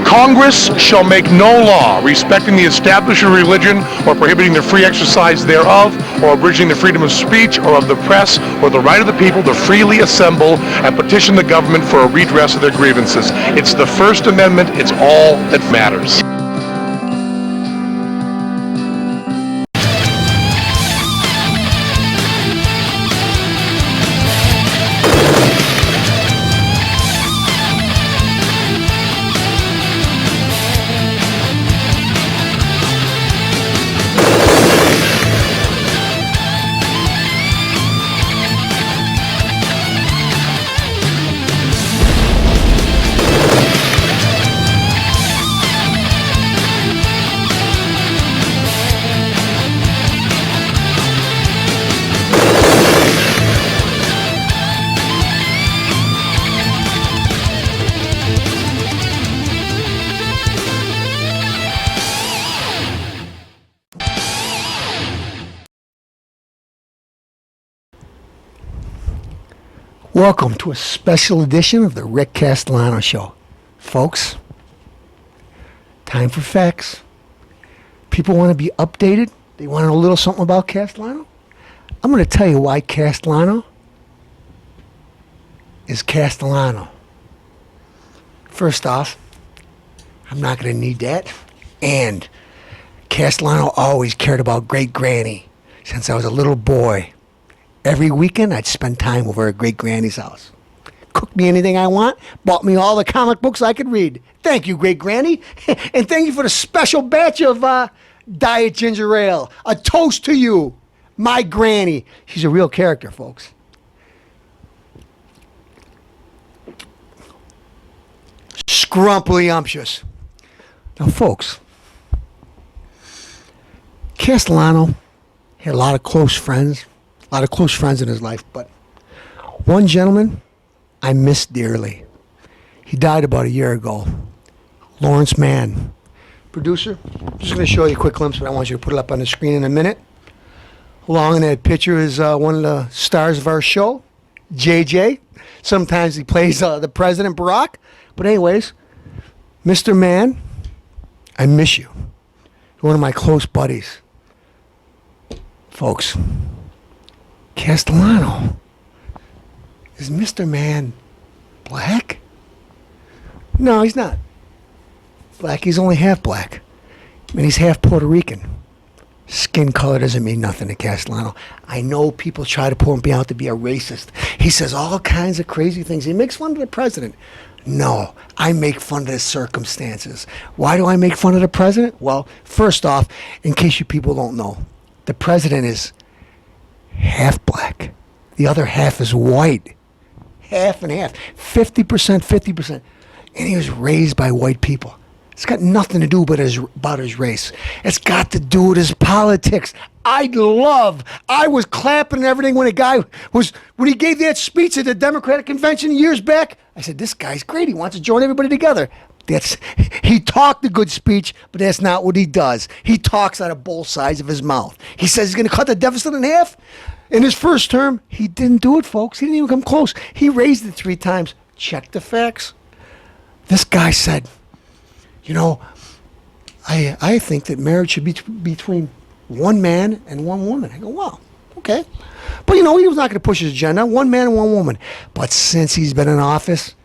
Congress shall make no law respecting the establishment of religion or prohibiting the free exercise thereof or abridging the freedom of speech or of the press or the right of the people to freely assemble and petition the government for a redress of their grievances. It's the First Amendment. It's all that matters. Welcome to a special edition of the Rick Castellano Show. Folks, time for facts. People want to be updated. They want to know a little something about Castellano. I'm going to tell you why Castellano is Castellano. First off, I'm not going to need that. And Castellano always cared about great granny since I was a little boy. Every weekend, I'd spend time over at Great Granny's house. Cooked me anything I want, bought me all the comic books I could read. Thank you, Great Granny. And thank you for the special batch of Diet Ginger Ale. A toast to you, my granny. She's a real character, folks. Scrumptious. Now, folks, Castellano had a lot of close friends. A lot of close friends in his life, but one gentleman I miss dearly. He died about a year ago. Lawrence Mann. Producer, I'm just going to show you a quick glimpse, but I want you to put it up on the screen in a minute. Along in that picture is one of the stars of our show, JJ. Sometimes he plays the President Barack. But anyways, Mr. Mann, I miss you. You're one of my close buddies. Folks, Castellano, is Mr. Mann black? No, he's not black. He's only half black. I mean, he's half Puerto Rican. Skin color doesn't mean nothing to Castellano. I know people try to point me out to be a racist. He says all kinds of crazy things. He makes fun of the president. No, I make fun of the circumstances. Why do I make fun of the president? Well, first off, in case you people don't know, the president is half black. The other half is white. Half and half. 50%, 50%. And he was raised by white people. It's got nothing to do about his race. It's got to do with his politics. I was clapping and everything when when he gave that speech at the Democratic Convention years back. I said, this guy's great. He wants to join everybody together. He talked a good speech, but that's not what he does. He talks out of both sides of his mouth. He says he's going to cut the deficit in half. In his first term, he didn't do it, folks. He didn't even come close. He raised it 3 times. Check the facts. This guy said, I think that marriage should be between one man and one woman. I go, wow, okay. But, he was not going to push his agenda. One man and one woman. But since he's been in office,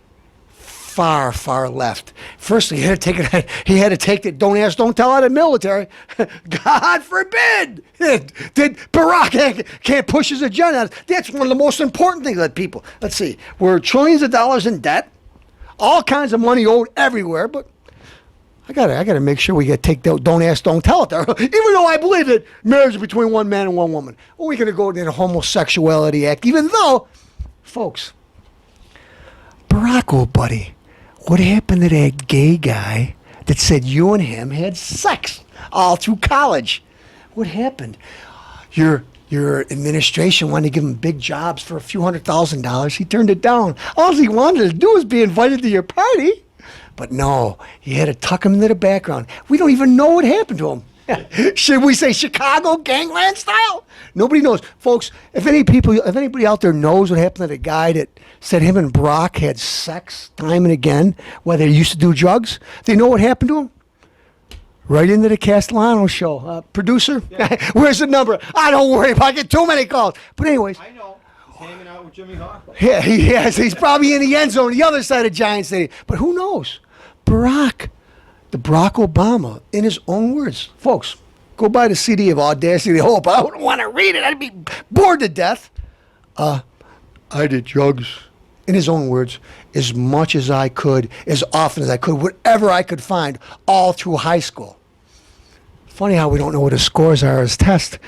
far, far left. First, he had to take the don't ask, don't tell out of the military. God forbid that Barack can't push his agenda. That's one of the most important things that people. Let's see. We're trillions of dollars in debt. All kinds of money owed everywhere. But I gotta make sure we take the don't ask, don't tell it there. Even though I believe that marriage is between one man and one woman. Well, we're gonna go to the Homosexuality Act. Even though, folks, Barack, old buddy, what happened to that gay guy that said you and him had sex all through college? What happened? Your administration wanted to give him big jobs for a few $100,000. He turned it down. All he wanted to do was be invited to your party. But no, you had to tuck him into the background. We don't even know what happened to him. Should we say Chicago gangland style? Nobody knows. Folks, if anybody out there knows what happened to the guy that said him and Brock had sex time and again while they used to do drugs, they know what happened to him? Right into the Castellano Show. Producer, where's the number? I don't worry if I get too many calls. But anyways. I know. He's hanging out with Jimmy Hawk. Yeah, he is. He's probably in the end zone, the other side of Giant Stadium. But who knows? Barack Obama, in his own words. Folks, go buy the CD of Audacity of Hope. I wouldn't want to read it. I'd be bored to death. I did drugs, in his own words, as much as I could, as often as I could, whatever I could find, all through high school. Funny how we don't know what his scores are as tests.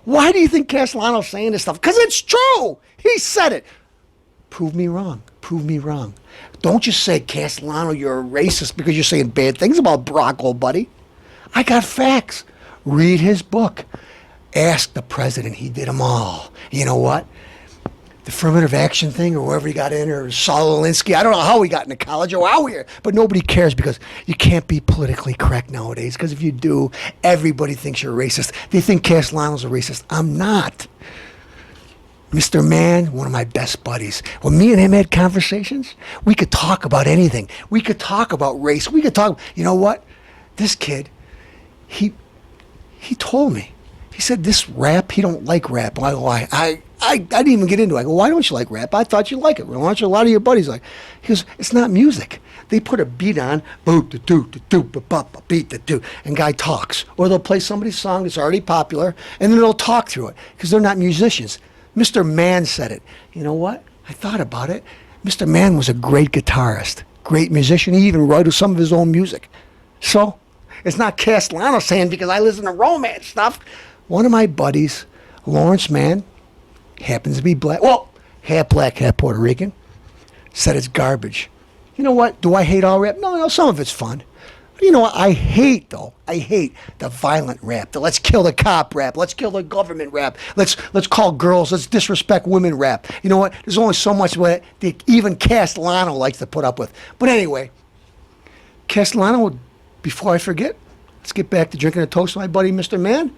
Why do you think Castellano's saying this stuff? Because it's true. He said it. Prove me wrong. Prove me wrong. Don't just say, Castellano, you're a racist because you're saying bad things about Barack, old buddy. I got facts. Read his book. Ask the president. He did them all. You know what? The affirmative action thing, or wherever he got in, or Saul Alinsky. I don't know how he got into college or how we're, but nobody cares because you can't be politically correct nowadays. Because if you do, everybody thinks you're a racist. They think Castellano's a racist. I'm not. Mr. Mann, one of my best buddies. When me and him had conversations, we could talk about anything. We could talk about race. We could talk. You know what? This kid, he told me. He said this rap, he don't like rap. I go, I didn't even get into it. I go, why don't you like rap? I thought you like it. Why don't you? A lot of your buddies like. He goes, it's not music. They put a beat on, boop da doo da doo ba ba ba beat da doo, and guy talks, or they'll play somebody's song that's already popular, and then they'll talk through it because they're not musicians. Mr. Mann said it. You know what? I thought about it. Mr. Mann was a great guitarist, great musician. He even wrote some of his own music. So it's not Castellano saying because I listen to romance stuff. One of my buddies, Lawrence Mann, happens to be black. Well, half black, half Puerto Rican. Said it's garbage. You know what? Do I hate all rap? No, some of it's fun. But you know what? I hate the violent rap. The let's kill the cop rap. Let's kill the government rap. Let's call girls. Let's disrespect women rap. You know what? There's only so much that even Castellano likes to put up with. But anyway, Castellano, before I forget, let's get back to drinking a toast to my buddy, Mr. Mann.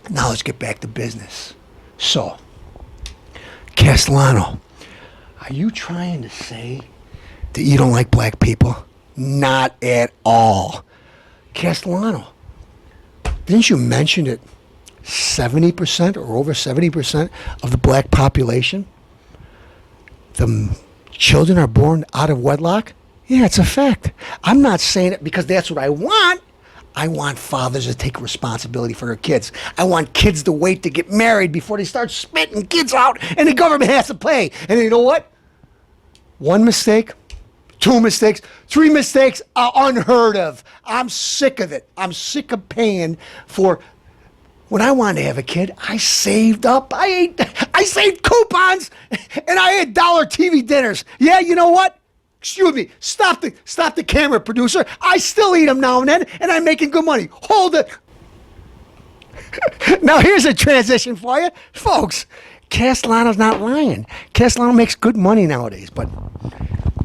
Now let's get back to business. So, Castellano, are you trying to say that you don't like black people? Not at all. Castellano, didn't you mention that 70% or over 70% of the black population, the children are born out of wedlock? Yeah, it's a fact. I'm not saying it because that's what I want. I want fathers to take responsibility for their kids. I want kids to wait to get married before they start spitting kids out and the government has to pay. And you know what? One mistake, two mistakes, three mistakes are unheard of. I'm sick of it. I'm sick of paying for... When I wanted to have a kid, I saved up. I saved coupons and I had dollar TV dinners. Yeah, you know what? Excuse me, stop the camera, producer. I still eat them now and then, and I'm making good money. Hold it. Now here's a transition for you. Folks, Castellano's not lying. Castellano makes good money nowadays, but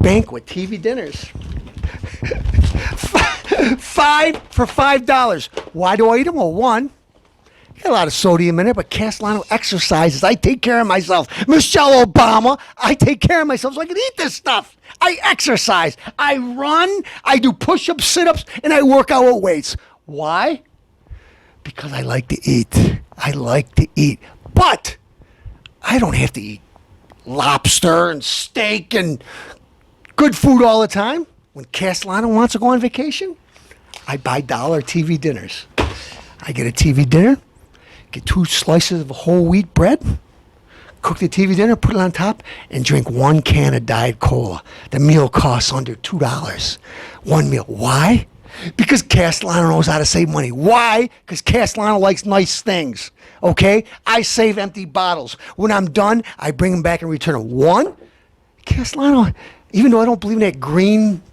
banquet TV dinners. $5. Why do I eat them? Well, one, got a lot of sodium in it, but Castellano exercises. I take care of myself. Michelle Obama, I take care of myself so I can eat this stuff. I exercise. I run. I do push-ups, sit-ups, and I work out with weights. Why? Because I like to eat. I like to eat. But I don't have to eat lobster and steak and good food all the time. When Castellano wants to go on vacation, I buy dollar TV dinners. I get a TV dinner. Get 2 slices of whole wheat bread, cook the TV dinner, put it on top, and drink 1 can of Diet Cola. The meal costs under $2. One meal. Why? Because Castellano knows how to save money. Why? Because Castellano likes nice things. Okay? I save empty bottles. When I'm done, I bring them back and return them. One, Castellano, even though I don't believe in that green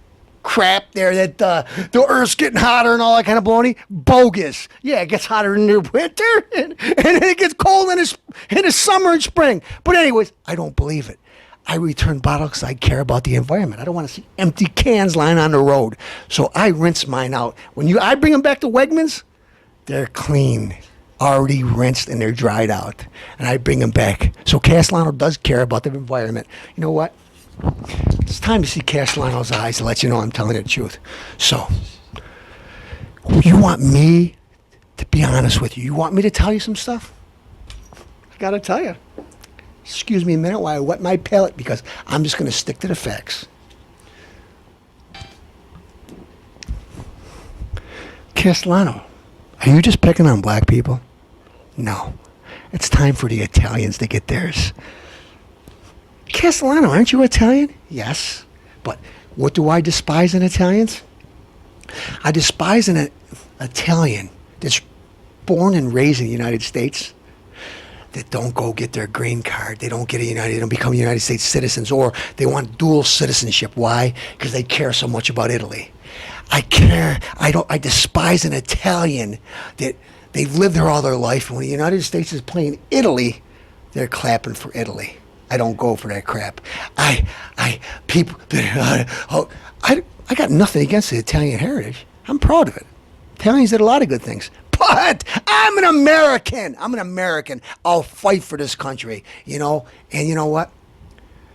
crap there that the earth's getting hotter and all that kind of baloney, bogus. Yeah, it gets hotter in the winter and it gets cold in the summer and spring. But anyways, I don't believe it. I return bottles because I care about the environment. I don't want to see empty cans lying on the road. So I rinse mine out. When I bring them back to Wegmans, they're clean, already rinsed, and they're dried out. And I bring them back. So Castellano does care about the environment. You know what? It's time to see Castellano's eyes to let you know I'm telling the truth. So, you want me to be honest with you? You want me to tell you some stuff? I gotta tell you. Excuse me a minute while I wet my palate because I'm just gonna stick to the facts. Castellano, are you just picking on black people? No. It's time for the Italians to get theirs. Castellano, aren't you Italian? Yes. But what do I despise in Italians? I despise an Italian that's born and raised in the United States that don't go get their green card. They don't they don't become United States citizens, or they want dual citizenship. Why? Because they care so much about Italy. I despise an Italian that they've lived there all their life, and when the United States is playing Italy, they're clapping for Italy. I don't go for that crap. I got nothing against the Italian heritage. I'm proud of it. Italians did a lot of good things. But I'm an American. I'll fight for this country, you know. And you know what?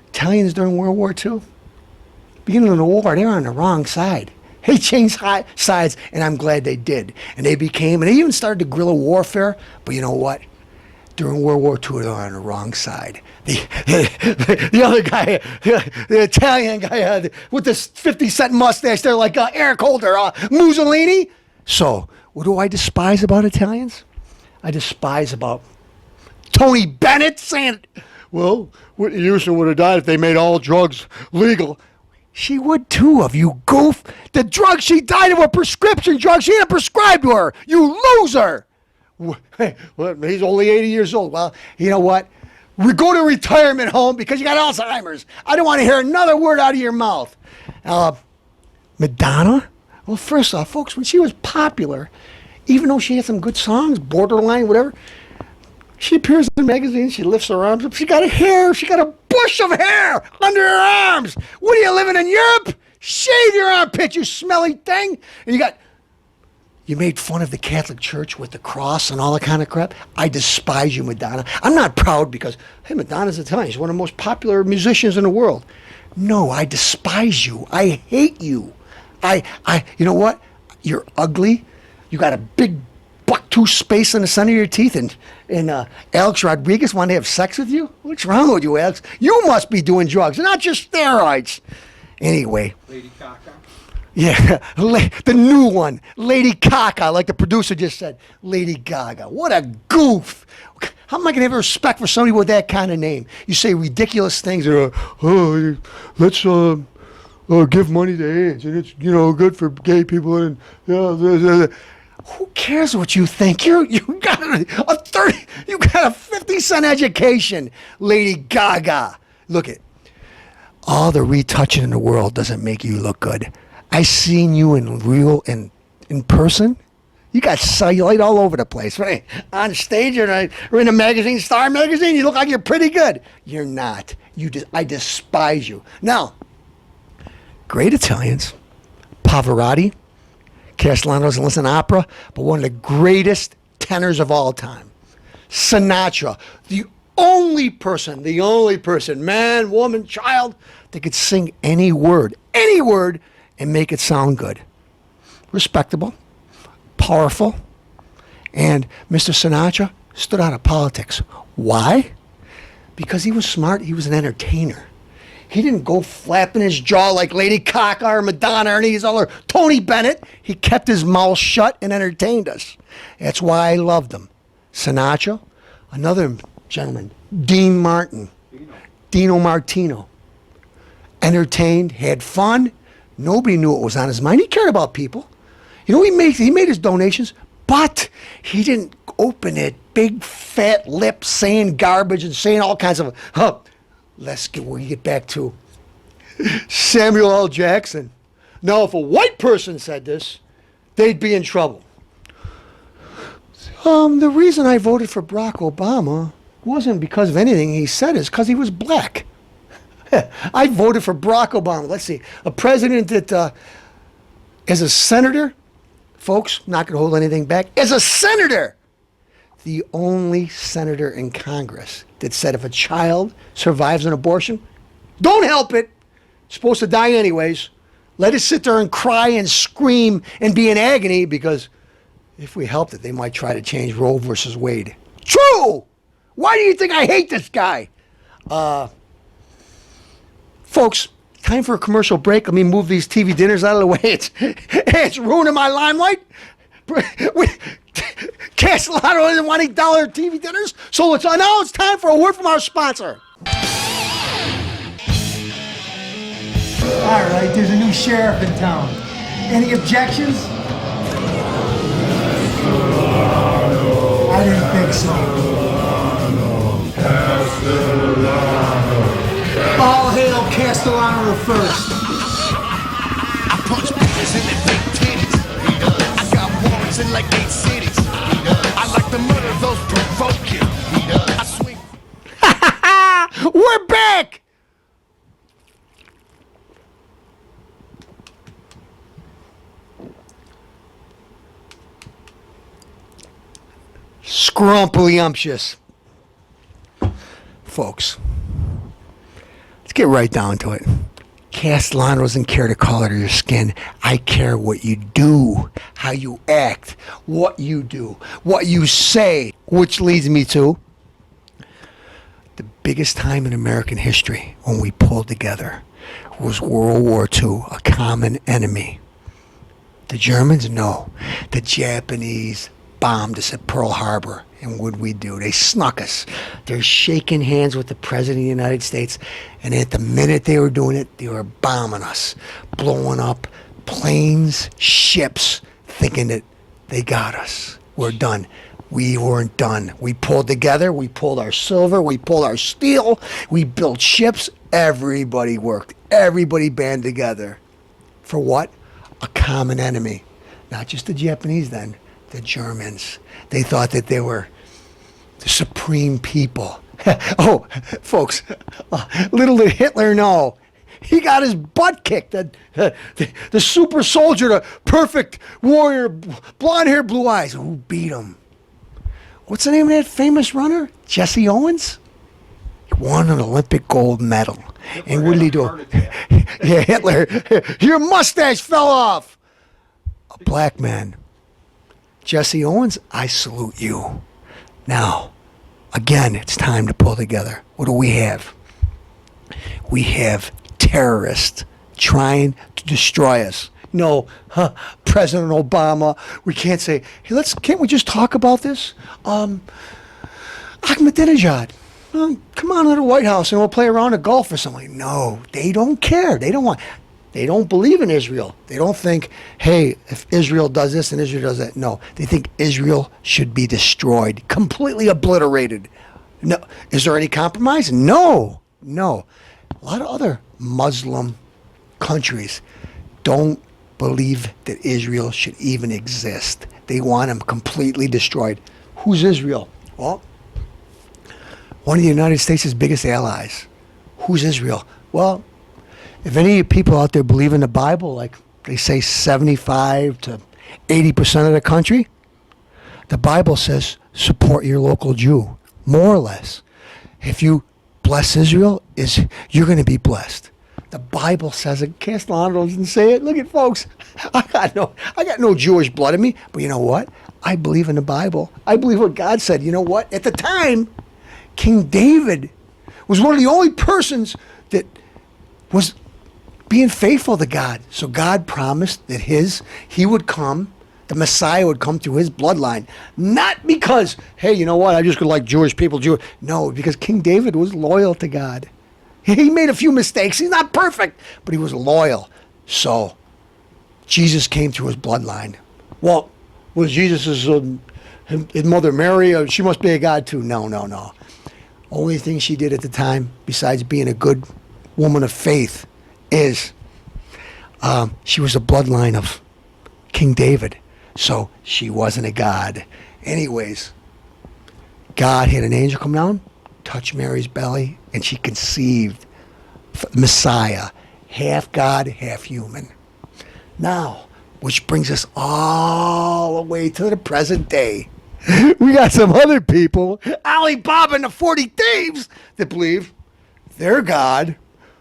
Italians during World War II, beginning of the war, they were on the wrong side. They changed sides, and I'm glad they did. And they even started the guerrilla warfare. But you know what? During World War II, they were on the wrong side. The other guy, the Italian guy with this 50-cent mustache, they're like Eric Holder, Mussolini. So, what do I despise about Italians? I despise about Tony Bennett saying, well, Whitney Houston would have died if they made all drugs legal. She would too, if you goof. The drugs she died of were prescription drugs. She didn't prescribe to her. You loser. Well, he's only 80 years old. Well, you know what? We go to a retirement home because you got Alzheimer's. I don't want to hear another word out of your mouth. Madonna? Well, first off, folks, when she was popular, even though she had some good songs, Borderline, whatever, she appears in magazines, she lifts her arms up, she got a bush of hair under her arms. What are you, living in Europe? Shave your armpit, you smelly thing. And you made fun of the Catholic Church with the cross and all that kind of crap. I despise you, Madonna. I'm not proud because, hey, Madonna's Italian. She's one of the most popular musicians in the world. No, I despise you. I hate you. You know what? You're ugly. You got a big buck-tooth space in the center of your teeth, and Alex Rodriguez wanted to have sex with you? What's wrong with you, Alex? You must be doing drugs, not just steroids. Anyway. Lady Gaga. Yeah, the new one, Lady Gaga, like the producer just said. Lady Gaga. What a goof. How am I going to have respect for somebody with that kind of name? You say ridiculous things. Let's give money to AIDS, and it's good for gay people. And who cares what you think? You got a 50-cent education, Lady Gaga. Look it. All the retouching in the world doesn't make you look good. I seen you in person. You got cellulite all over the place, right? On stage or in a magazine, Star magazine, you look like you're pretty good. You're not. I despise you. Now, great Italians, Pavarotti, Castellano doesn't listen to opera, but one of the greatest tenors of all time, Sinatra, the only person, man, woman, child, that could sing any word, and make it sound good. Respectable, powerful, and Mr. Sinatra stood out of politics. Why? Because he was smart, he was an entertainer. He didn't go flapping his jaw like Lady Gaga or Madonna or any of these other Tony Bennett. He kept his mouth shut and entertained us. That's why I loved him. Sinatra, another gentleman, Dean Martin, Dino Martino. Entertained, had fun. Nobody knew what was on his mind. He cared about people. He made his donations, but he didn't open it big fat lips saying garbage and saying all kinds of we get back to Samuel L. Jackson. Now, if a white person said this, they'd be in trouble. The reason I voted for Barack Obama wasn't because of anything he said, it's because he was black. I voted for Barack Obama. Let's see. A president that, as a senator, folks, not going to hold anything back, as a senator, the only senator in Congress that said if a child survives an abortion, don't help it. It's supposed to die anyways. Let it sit there and cry and scream and be in agony, because if we helped it, they might try to change Roe versus Wade. True! Why do you think I hate this guy? Folks, time for a commercial break. Let me move these TV dinners out of the way. It's ruining my limelight. Castellano isn't wanting dollar TV dinners, so now it's time for a word from our sponsor. All right, there's a new sheriff in town. Any objections? I didn't think so. All hail Castellano the First. I punch bitches in their big titties. I got warrants in like 8 cities. I like to murder those provoking. I swing. We're back! Scrumptious. Folks, let's get right down to it. Castellano doesn't care the color of your skin. I care what you do, how you act, what you do, what you say, which leads me to the biggest time in American history when we pulled together was World War II, a common enemy. The Germans? No. The Japanese bombed us at Pearl Harbor. And what did we do? They snuck us. They're shaking hands with the President of the United States. And at the minute they were doing it, they were bombing us, blowing up planes, ships, thinking that they got us. We're done. We weren't done. We pulled together. We pulled our silver. We pulled our steel. We built ships. Everybody worked. Everybody banded together. For what? A common enemy. Not just the Japanese then. The Germans. They thought that they were the supreme people. Oh, folks, little did Hitler know. He got his butt kicked. The super soldier, the perfect warrior, blonde hair, blue eyes. Who beat him? What's the name of that famous runner? Jesse Owens? He won an Olympic gold medal. Hitler and what did he do? Yeah, Hitler. Your mustache fell off. A black man. Jesse Owens, I salute you. Now, again, it's time to pull together. What do we have? We have terrorists trying to destroy us. No, President Obama, we can't say, hey, can't we just talk about this? Ahmadinejad, come on to the White House and we'll play around at golf or something. No, they don't care. They don't believe in Israel. They don't think, hey, if Israel does this and Israel does that. No, they think Israel should be destroyed, completely obliterated. No, is there any compromise? No. A lot of other Muslim countries don't believe that Israel should even exist. They want them completely destroyed. Who's Israel? Well, one of the United States' biggest allies. Who's Israel? Well, if any people out there believe in the Bible, like they say 75 to 80% of the country, the Bible says support your local Jew, more or less. If you bless Israel, you're going to be blessed. The Bible says it. Castellano doesn't say it. Look at folks. I got no Jewish blood in me, but you know what? I believe in the Bible. I believe what God said. You know what? At the time, King David was one of the only persons that was being faithful to God. So God promised that he would come, the Messiah would come through his bloodline. Not because, hey, you know what, I just like Jewish people. No, because King David was loyal to God. He made a few mistakes. He's not perfect, but he was loyal. So Jesus came through his bloodline. Well, was Jesus' his mother Mary? She must be a god too. No. Only thing she did at the time, besides being a good woman of faith, is she was a bloodline of King David. So she wasn't a god. Anyways, God had an angel come down, touch Mary's belly, and she conceived Messiah, half God, half human. Now, which brings us all the way to the present day. We got some other people, Alibaba and the 40 Thieves, that believe they're God.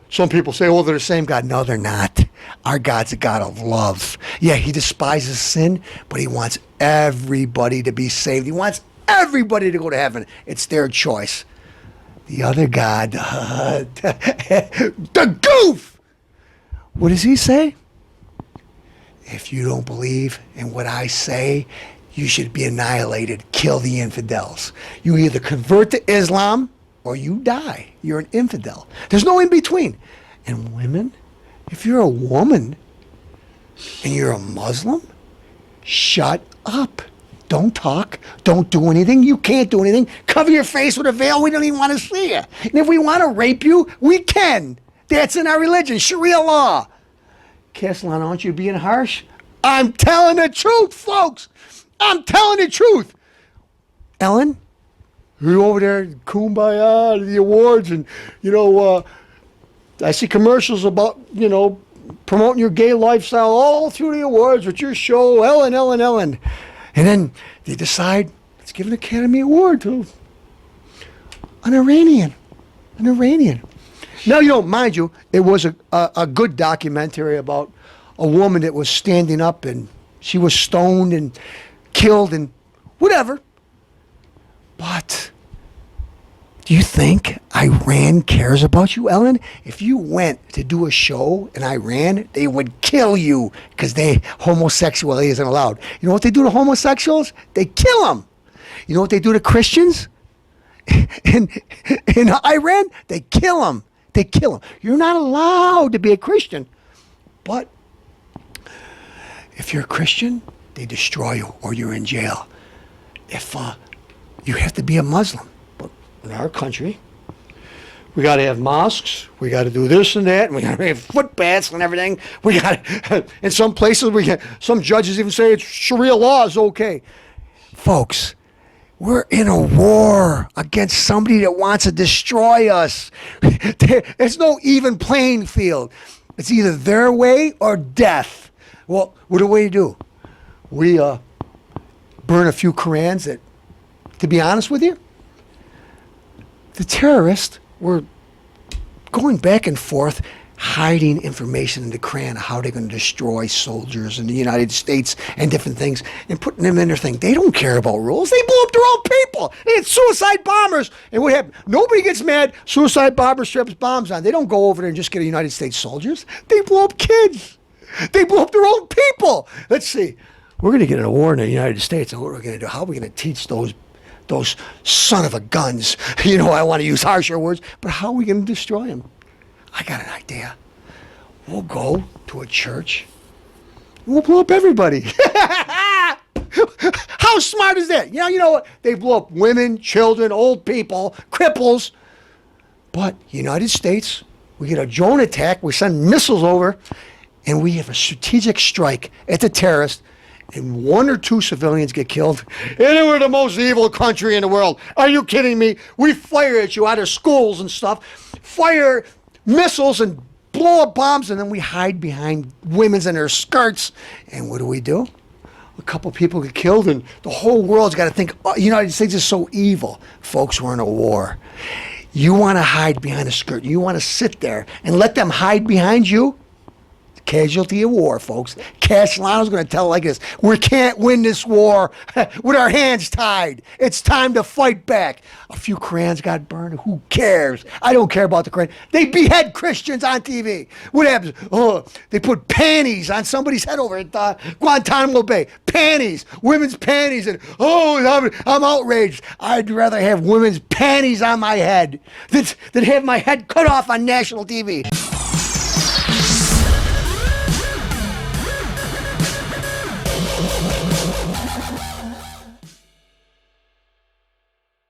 Some people say, well, they're the same God. No, they're not. Our God's a God of love. Yeah, he despises sin, but he wants everybody to be saved. He wants everybody to go to heaven. It's their choice. The other God, the goof, what does he say? If you don't believe in what I say, you should be annihilated. Kill the infidels. You either convert to Islam or you die. You're an infidel. There's no in between. And women, if you're a woman and you're a Muslim, shut up. Don't talk. Don't do anything. You can't do anything. Cover your face with a veil. We don't even want to see you. And if we want to rape you, we can. That's in our religion, Sharia law. Castellano, aren't you being harsh? I'm telling the truth, folks. I'm telling the truth. Ellen, you're over there, kumbaya, the awards, and, I see commercials about, promoting your gay lifestyle all through the awards with your show, Ellen. And then they decide, let's give an Academy Award to an Iranian. Now, mind you, it was a good documentary about a woman that was standing up and she was stoned and killed and whatever. But do you think Iran cares about you, Ellen? If you went to do a show in Iran, they would kill you because homosexuality isn't allowed. You know what they do to homosexuals? They kill them. You know what they do to Christians? In Iran, they kill them. You're not allowed to be a Christian. But if you're a Christian, they destroy you or you're in jail. If you have to be a Muslim. But in our country, we got to have mosques. We got to do this and that. And we got to have foot baths and everything. We got in some places, some judges even say it's Sharia law is okay. Folks, we're in a war against somebody that wants to destroy us. There's no even playing field. It's either their way or death. Well, what do we do? We burn a few Korans that, to be honest with you, the terrorists were going back and forth hiding information in the Quran, how they're going to destroy soldiers in the United States and different things, and putting them in their thing. They don't care about rules. They blew up their own people. They had suicide bombers. And what happened? Nobody gets mad. Suicide bomber straps bombs on. They don't go over there and just get United States soldiers. They blow up kids. They blew up their own people. Let's see. We're going to get in a war in the United States, and what are we going to do? How are we going to teach those son of a guns? I want to use harsher words, but how are we going to destroy them? I got an idea. We'll go to a church. We'll blow up everybody. How smart is that? You know what? They blow up women, children, old people, cripples. But United States, we get a drone attack. We send missiles over, and we have a strategic strike at the terrorists, and 1 or 2 civilians get killed. And we're the most evil country in the world. Are you kidding me? We fire at you out of schools and stuff. Fire missiles and blow up bombs, and then we hide behind women's in their skirts. And what do? A couple people get killed, and the whole world's got to think, the United States is so evil. Folks, we're in a war. You want to hide behind a skirt. You want to sit there and let them hide behind you? Casualty of war, folks. Castellano's going to tell it like this. We can't win this war with our hands tied. It's time to fight back. A few Korans got burned. Who cares? I don't care about the Koran. They behead Christians on TV. What happens? Oh, they put panties on somebody's head over at Guantanamo Bay. Panties. Women's panties. And, I'm outraged. I'd rather have women's panties on my head than have my head cut off on national TV.